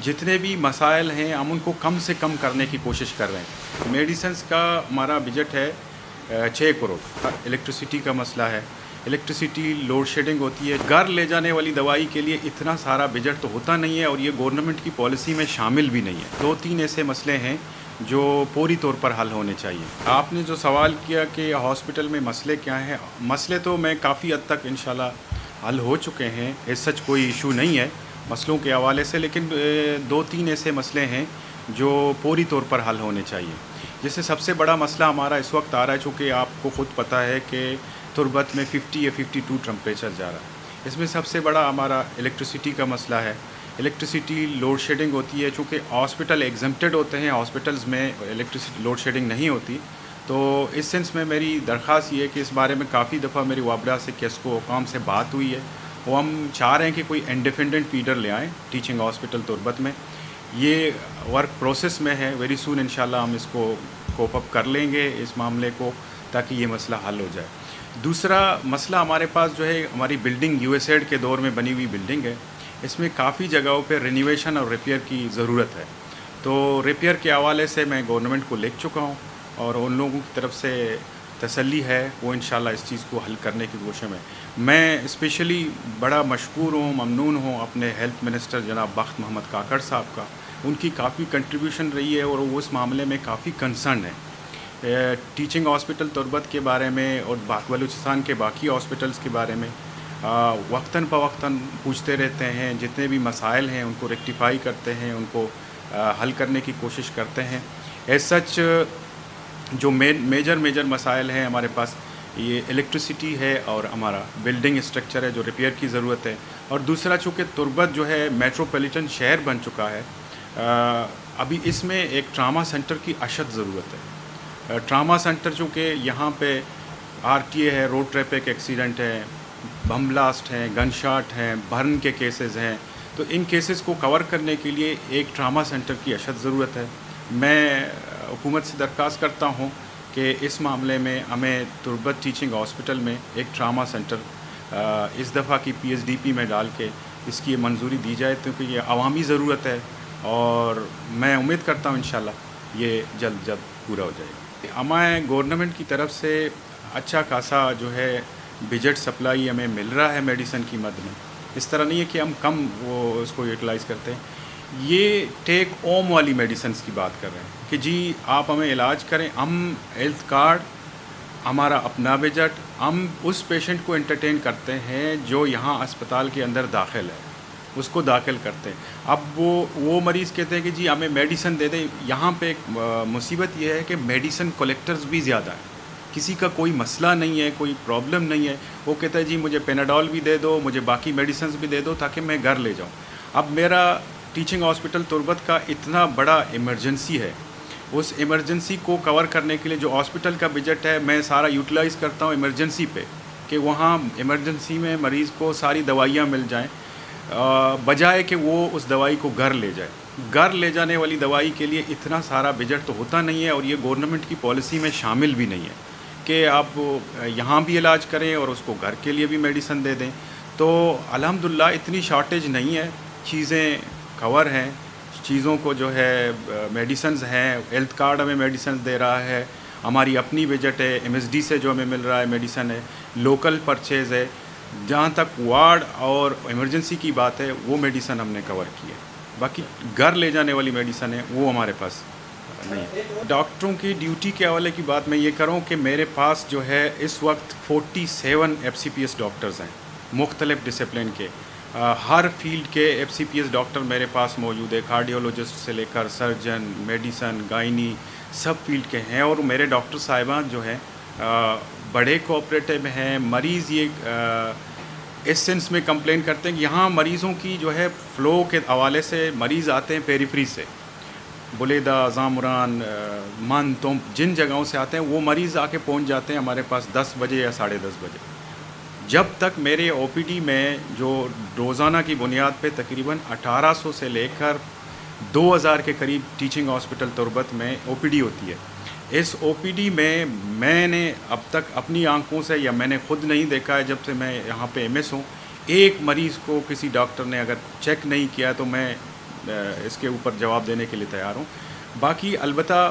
जितने भी मसाइल हैं हम उनको कम से कम करने की कोशिश कर रहे हैं। मेडिसिन्स का हमारा बजट है 6 करोड़। इलेक्ट्रिसिटी का मसला है, इलेक्ट्रिसिटी लोड शेडिंग होती है, घर ले जाने वाली दवाई के लिए इतना सारा बजट तो होता नहीं है और ये गवर्नमेंट की पॉलिसी में शामिल भी नहीं है। 2-3 ऐसे मसले हैं जो पूरी तौर पर हल होने चाहिए। आपने जो सवाल किया कि हॉस्पिटल में मसले क्या हैं, मसले तो मैं काफ़ी हद तक इंशाल्लाह हल हो चुके हैं, इस सच कोई इशू नहीं है मसलों के हवाले से, लेकिन 2-3 ऐसे मसले हैं जो पूरी तौर पर हल होने चाहिए। जैसे सबसे बड़ा मसला हमारा इस वक्त आ रहा है, चूँकि आपको ख़ुद पता है कि तुर्बत में 50 या 52 टेम्परेचर जा रहा है। इसमें सबसे बड़ा हमारा इलेक्ट्रिसिटी का मसला है। इलेक्ट्रिसिटी लोड शेडिंग होती है, चूँकि हॉस्पिटल एग्जम्प्टेड होते हैं, हॉस्पिटल्स में इलेक्ट्रिसिटी लोड शेडिंग नहीं होती। तो इस सेंस में मेरी दरख्वास्त ये है कि इस बारे में काफ़ी दफ़ा मेरी वाबड़ा से केस्को हुकाम से बात हुई है, वो हम चाह रहे हैं कि कोई इंडिपेंडेंट फीडर ले आएँ टीचिंग हॉस्पिटल तुर्बत में। ये वर्क प्रोसेस में है, वेरी सून इंशाल्लाह हम इसको कोप अप कर लेंगे इस मामले को, ताकि ये मसला हल हो जाए। दूसरा मसला हमारे पास जो है, हमारी बिल्डिंग यूएसएड के दौर में बनी हुई बिल्डिंग है, इसमें काफ़ी जगहों पे रिनोवेशन और रिपेयर की ज़रूरत है। तो रिपेयर के हवाले से मैं गवर्नमेंट को लिख चुका हूँ और उन लोगों की तरफ से तसल्ली है, वो इंशाल्लाह इस चीज़ को हल करने की कोशिश में। मैं स्पेशली बड़ा मशकूर हूँ, ममनून हूँ अपने हेल्थ मिनिस्टर जनाब बख्त मोहम्मद काकड़ साहब का। उनकी काफ़ी कंट्रीब्यूशन रही है और वो उस मामले में काफ़ी कंसर्न है। टीचिंग हॉस्पिटल तुर्बत के बारे में और बलूचिस्तान के बाकी हॉस्पिटल्स के बारे में वक्तन फ़वक्तन पूछते रहते हैं, जितने भी मसाइल हैं उनको रेक्टिफाई करते हैं, उनको हल करने की कोशिश करते हैं। एज सच जो मेजर मसाइल हैं हमारे पास, ये इलेक्ट्रिसिटी है और हमारा बिल्डिंग स्ट्रक्चर है जो रिपेयर की ज़रूरत है। और दूसरा, चूँकि तुर्बत जो है मेट्रोपॉलिटन शहर बन चुका है, अभी इसमें एक ट्रामा सेंटर की अशद ज़रूरत है। ट्रामा सेंटर चूँकि यहाँ पे आरटीए है, रोड ट्रैफिक एक्सीडेंट है, बम ब्लास्ट हैं, गन शॉट हैं, बर्न के केसेस हैं, तो इन केसेस को कवर करने के लिए एक ट्रामा सेंटर की अशद ज़रूरत है। मैं हुकूमत से दरख्वास्त करता हूँ कि इस मामले में हमें तुर्बत टीचिंग हॉस्पिटल में एक ट्रामा सेंटर इस दफ़ा की पीएचडीपी में डाल के इसकी मंजूरी दी जाए, क्योंकि ये अवामी ज़रूरत है और मैं उम्मीद करता हूँ इंशाल्लाह ये जल्द पूरा हो जाएगा। हमारे गवर्नमेंट की तरफ से अच्छा खासा जो है बजट सप्लाई हमें मिल रहा है मेडिसिन की मद में। इस तरह नहीं है कि हम कम वो उसको यूटिलाइज़ करते हैं। ये टेक होम वाली मेडिसिन की बात कर रहे हैं कि जी आप हमें इलाज करें, हम हेल्थ कार्ड, हमारा अपना बजट, हम उस पेशेंट को एंटरटेन करते हैं जो यहाँ अस्पताल के अंदर दाखिल है, उसको दाखिल करते हैं। अब वो मरीज़ कहते हैं कि जी हमें मेडिसिन दे दें। यहाँ पे एक मुसीबत ये है कि मेडिसिन कलेक्टर्स भी ज़्यादा हैं। किसी का कोई मसला नहीं है, कोई प्रॉब्लम नहीं है, वो कहता है जी मुझे पेनाडोल भी दे दो, मुझे बाकी मेडिसिन भी दे दो ताकि मैं घर ले जाऊँ। अब मेरा टीचिंग हॉस्पिटल तुर्बत का इतना बड़ा इमरजेंसी है, उस इमरजेंसी को कवर करने के लिए जो हॉस्पिटल का बजट है मैं सारा यूटिलाइज़ करता हूँ इमरजेंसी पे, कि वहाँ इमरजेंसी में मरीज़ को सारी दवाइयाँ मिल जाएँ, बजाय कि वो उस दवाई को घर ले जाए। घर ले जाने वाली दवाई के लिए इतना सारा बजट तो होता नहीं है और ये गवर्नमेंट की पॉलिसी में शामिल भी नहीं है कि आप यहाँ भी इलाज करें और उसको घर के लिए भी मेडिसिन दे दें। तो अल्हम्दुलिल्लाह इतनी शॉर्टेज नहीं है, चीज़ें कवर हैं, चीज़ों को जो है मेडिसिन्स हैं, हेल्थ कार्ड हमें मेडिसिन दे रहा है, हमारी अपनी बजट है, एमएसडी से जो हमें मिल रहा है मेडिसिन है, लोकल परचेज़ है। जहाँ तक वार्ड और इमरजेंसी की बात है वो मेडिसिन हमने कवर की है, बाकी घर ले जाने वाली मेडिसिन है वो हमारे पास नहीं। डॉक्टरों की ड्यूटी के हवाले की बात मैं ये करूँ कि मेरे पास जो है इस वक्त 47 एफसीपीएस डॉक्टर्स हैं, मुख्तलिफ़ डिसिप्लिन के। हर फील्ड के एफसीपीएस डॉक्टर मेरे पास मौजूद है, कार्डियोलॉजिस्ट से लेकर सर्जन, मेडिसन, गायनी, सब फील्ड के हैं। और मेरे डॉक्टर साहिबान जो हैं बड़े कोऑपरेटिव हैं। मरीज़ ये इस सेंस में कंप्लेन करते हैं कि यहाँ मरीज़ों की जो है फ़्लो के हवाले से मरीज़ आते हैं पेरीफ्री से, बुलेदा, ज़ामुरान, मन, तो जिन जगहों से आते हैं वो मरीज़ आके पहुँच जाते हैं हमारे पास 10 बजे या 10:30 बजे। जब तक मेरे ओपीडी में जो रोज़ाना की बुनियाद पे तकरीबन 1800 से लेकर 2000 के करीब टीचिंग हॉस्पिटल तुर्बत में ओपीडी होती है। इस ओपीडी में मैंने अब तक अपनी आंखों से, या मैंने ख़ुद नहीं देखा है जब से मैं यहाँ पे एमएस हूँ, एक मरीज़ को किसी डॉक्टर ने अगर चेक नहीं किया तो मैं اس کے اوپر جواب دینے کے لیے تیار ہوں. باقی البتہ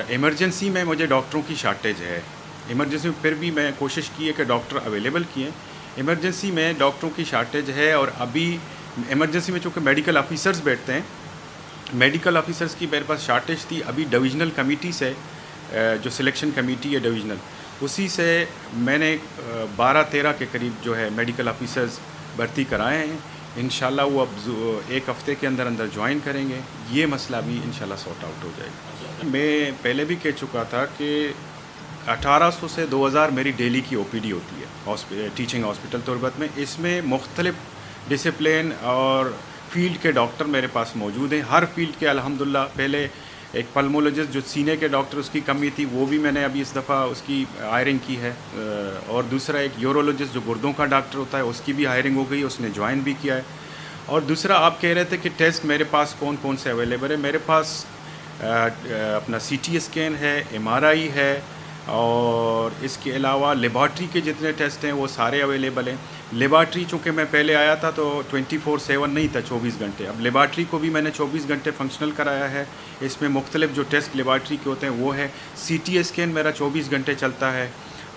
ایمرجنسی میں مجھے ڈاکٹروں کی شارٹیج ہے. ایمرجنسی میں پھر بھی میں کوشش کی ہے کہ ڈاکٹر اویلیبل کیے. ایمرجنسی میں ڈاکٹروں کی شارٹیج ہے, اور ابھی ایمرجنسی میں چونکہ میڈیکل آفیسرز بیٹھتے ہیں, میڈیکل آفیسرز کی میرے پاس شارٹیج تھی. ابھی ڈویژنل کمیٹی سے جو سلیکشن کمیٹی ہے ڈویژنل, اسی سے میں نے 12-13 کے قریب جو ہے میڈیکل آفیسرز بھرتی کرائے ہیں. انشاءاللہ وہ اب ایک ہفتے کے اندر جوائن کریں گے. یہ مسئلہ بھی انشاءاللہ سارٹ آؤٹ ہو جائے گا. میں پہلے بھی کہہ چکا تھا کہ 1800 سے 2000 میری ڈیلی کی او پی ڈی ہوتی ہے ٹیچنگ ہاسپٹل تربت میں. اس میں مختلف ڈسپلن اور فیلڈ کے ڈاکٹر میرے پاس موجود ہیں. ہر فیلڈ کے الحمدللہ. پہلے ایک پلمولوجسٹ جو سینے کے ڈاکٹر اس کی کمی تھی, وہ بھی میں نے ابھی اس دفعہ اس کی ہائرنگ کی ہے. اور دوسرا ایک یورولوجسٹ جو گردوں کا ڈاکٹر ہوتا ہے, اس کی بھی ہائرنگ ہو گئی, اس نے جوائن بھی کیا ہے. اور دوسرا آپ کہہ رہے تھے کہ ٹیسٹ میرے پاس کون کون سے اویلیبل ہے. میرے پاس اپنا سی ٹی اسکین ہے, ایم آر آئی ہے, اور اس کے علاوہ لیبارٹری کے جتنے ٹیسٹ ہیں وہ سارے اویلیبل ہیں. لیبارٹری چونکہ میں پہلے آیا تھا تو 24/7 نہیں تھا, 24 گھنٹے. اب لیبارٹری کو بھی میں نے 24 گھنٹے فنکشنل کرایا ہے. اس میں مختلف جو ٹیسٹ لیبارٹری کے ہوتے ہیں وہ ہے. سی ٹی اسکین میرا 24 گھنٹے چلتا ہے.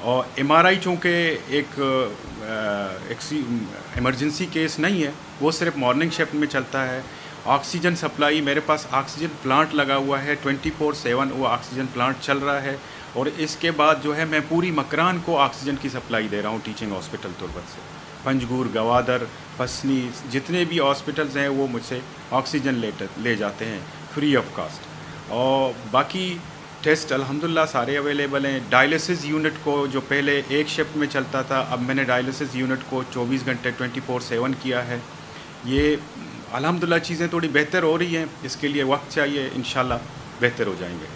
اور ایم آر آئی چونکہ ایک ایمرجنسی کیس نہیں ہے, وہ صرف مارننگ شفٹ میں چلتا ہے. آکسیجن سپلائی میرے پاس آکسیجن پلانٹ لگا ہوا ہے 24/7, وہ آکسیجن پلانٹ چل رہا ہے. اور اس کے بعد جو ہے میں پوری مکران کو آکسیجن کی سپلائی دے رہا ہوں ٹیچنگ ہاسپٹل تربت سے. پنجگور, گوادر, پسنی, جتنے بھی ہاسپٹلز ہیں وہ مجھ سے آکسیجن لے جاتے ہیں فری آف کاسٹ. اور باقی ٹیسٹ الحمدللہ سارے اویلیبل ہیں. ڈائلیسس یونٹ کو جو پہلے ایک شفٹ میں چلتا تھا, اب میں نے ڈائلیسس یونٹ کو 24 گھنٹے 24/7 کیا ہے. یہ الحمدللہ چیزیں تھوڑی بہتر ہو رہی ہیں. اس کے لیے وقت چاہیے, انشاءاللہ بہتر ہو جائیں گے.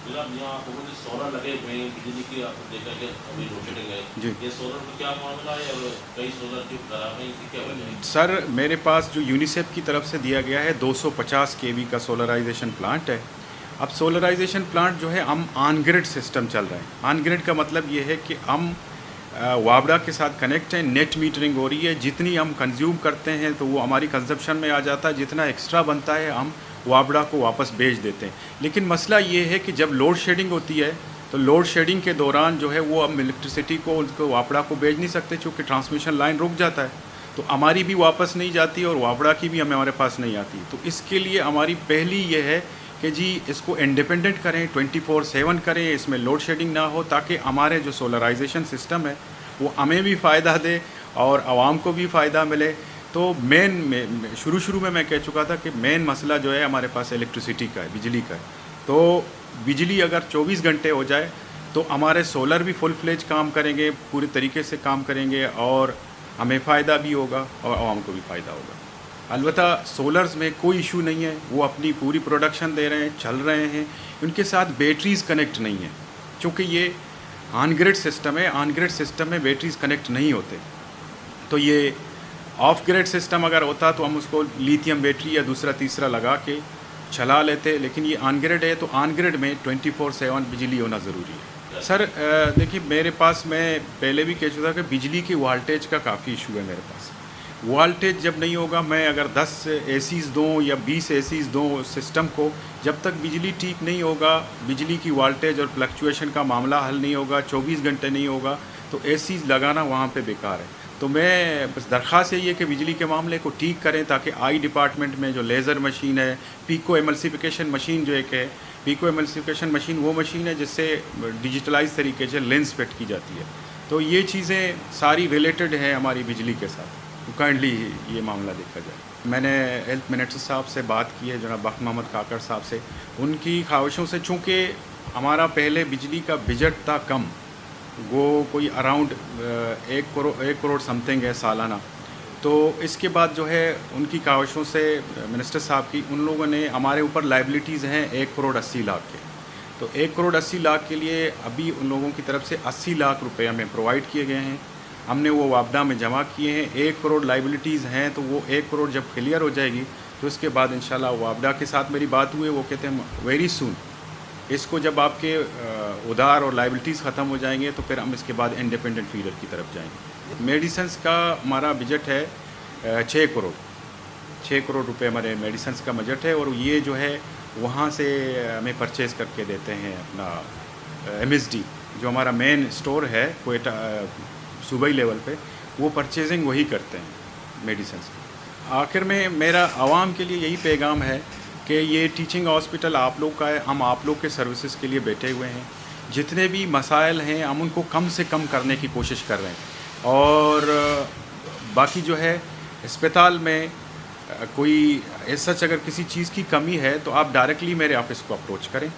یہاں سولر لگے ہوئے ہیں بجلی کی, آپ دیکھا کہ ابھی روشنی گئے جی, یہ سولر کا کیا معاملہ ہے, اور کئی سولر جو خراب ہیں, اس کی کیا وجہ ہے؟ سر میرے پاس جو یونیسیف کی طرف سے دیا گیا ہے 250 kV کا سولرائزیشن پلانٹ ہے. اب سولرائزیشن پلانٹ جو ہے ہم آن گریڈ سسٹم چل رہے ہیں. آن گریڈ کا مطلب یہ ہے کہ ہم وابڈا کے ساتھ کنیکٹ ہیں, نیٹ میٹرنگ ہو رہی ہے. جتنی ہم کنزیوم کرتے ہیں تو وہ ہماری کنزپشن میں آ جاتا ہے, جتنا ایکسٹرا بنتا ہے ہم وابڈا کو واپس بھیج دیتے ہیں. لیکن مسئلہ یہ ہے کہ جب لوڈ شیڈنگ ہوتی ہے تو لوڈ شیڈنگ کے دوران جو ہے وہ ہم الیکٹریسٹی کو ان کو وابڈا کو بھیج نہیں سکتے, چونکہ ٹرانسمیشن لائن رک جاتا ہے. تو ہماری بھی واپس نہیں جاتی اور وابڈا کی بھی ہمارے پاس نہیں آتی. تو اس کے لیے ہماری پہلی یہ ہے کہ جی اس کو انڈیپینڈنٹ کریں, 24/7 کریں, اس میں لوڈ شیڈنگ نہ ہو, تاکہ ہمارے جو سولرائزیشن سسٹم ہے وہ ہمیں بھی فائدہ دے اور عوام کو بھی فائدہ ملے. تو شروع میں کہہ چکا تھا کہ مین مسئلہ جو ہے ہمارے پاس الیکٹریسٹی کا ہے, بجلی کا ہے. تو بجلی اگر 24 گھنٹے ہو جائے تو ہمارے سولر بھی فل فلیج کام کریں گے, پوری طریقے سے کام کریں گے, اور ہمیں فائدہ بھی ہوگا اور عوام کو بھی فائدہ ہوگا. البتہ سولرز میں کوئی ایشو نہیں ہے, وہ اپنی پوری پروڈکشن دے رہے ہیں, چل رہے ہیں. ان کے ساتھ بیٹریز کنیکٹ نہیں ہیں, چونکہ یہ آن گریڈ سسٹم ہے. آن گریڈ سسٹم میں بیٹریز کنیکٹ نہیں ہوتے. تو یہ آف گریڈ سسٹم اگر ہوتا تو ہم اس کو لیتھیم بیٹری یا دوسرا تیسرا لگا کے چلا لیتے, لیکن یہ آن گریڈ ہے تو آن گریڈ میں 24/7 بجلی ہونا ضروری ہے. سر دیکھیے میرے پاس, میں پہلے بھی کہہ چکا کہ بجلی کی والٹیج کا کافی ایشو ہے میرے پاس. والٹیج جب نہیں ہوگا, میں اگر 10 اے سیز دوں یا 20 اے سیز دوں سسٹم کو, جب تک بجلی ٹھیک نہیں ہوگا, بجلی کی والٹیج اور فلکچویشن کا معاملہ حل نہیں ہوگا, 24 گھنٹے نہیں ہوگا, تو اے سیز لگانا وہاں پہ بیکار ہے. تو میں بس درخواست یہ کہ بجلی کے معاملے کو ٹھیک کریں, تاکہ آئی ڈپارٹمنٹ میں جو لیزر مشین ہے, پیکو ایملسیفیکیشن مشین جو ایک ہے, پیکو ایملسیفیکیشن مشین وہ مشین ہے جس سے ڈیجیٹلائز طریقے سے لینس فٹ کی جاتی ہے. تو یہ چیزیں ساری ریلیٹڈ ہیں ہماری بجلی کے ساتھ. تو کائنڈلی یہ معاملہ دیکھا جائے. میں نے ہیلتھ منسٹر صاحب سے بات کی ہے, جناب بخت محمد کاکڑ صاحب سے. ان کی خواہشوں سے, چونکہ ہمارا پہلے بجلی کا بجٹ تھا کم, وہ کوئی اراؤنڈ 1 کروڑ سم تھنگ ہے سالانہ. تو اس کے بعد جو ہے ان کی خواہشوں سے منسٹر صاحب کی, ان لوگوں نے ہمارے اوپر لائبلٹیز ہیں 1.80 کروڑ کے. تو 1.80 کروڑ کے لیے ابھی ان لوگوں کی طرف سے 80 لاکھ روپے ہمیں پرووائڈ کیے گئے ہیں. ہم نے وہ وابڈا میں جمع کیے ہیں. 1 کروڑ لائبلٹیز ہیں, تو وہ 1 کروڑ جب کلیئر ہو جائے گی تو اس کے بعد انشاءاللہ وابڈا کے ساتھ میری بات ہوئی ہے. وہ کہتے ہیں ویری سون, اس کو جب آپ کے ادھار اور لائبلٹیز ختم ہو جائیں گے تو پھر ہم اس کے بعد انڈیپینڈنٹ فیڈر کی طرف جائیں گے. میڈیسنس کا ہمارا بجٹ ہے 6 करोड़ रुपए हमारे मेडिसिन्स का बजट है, और ये जो है वहाँ से हमें परचेज़ करके देते हैं अपना MSD, जो हमारा मेन स्टोर है कोयटा सूबाई लेवल पे, वो परचेजिंग वही करते हैं मेडिसिन्स। आखिर में मेरा आवाम के लिए यही पैगाम है कि ये टीचिंग हॉस्पिटल आप लोग का है, हम आप लोग के सर्विसेज के लिए बैठे हुए हैं। जितने भी मसाइल हैं हम उनको कम से कम करने की कोशिश कर रहे हैं, और बाकी जो है अस्पताल में कोई ऐसा अगर किसी चीज़ की कमी है तो आप डायरेक्टली मेरे ऑफिस को अप्रोच करें।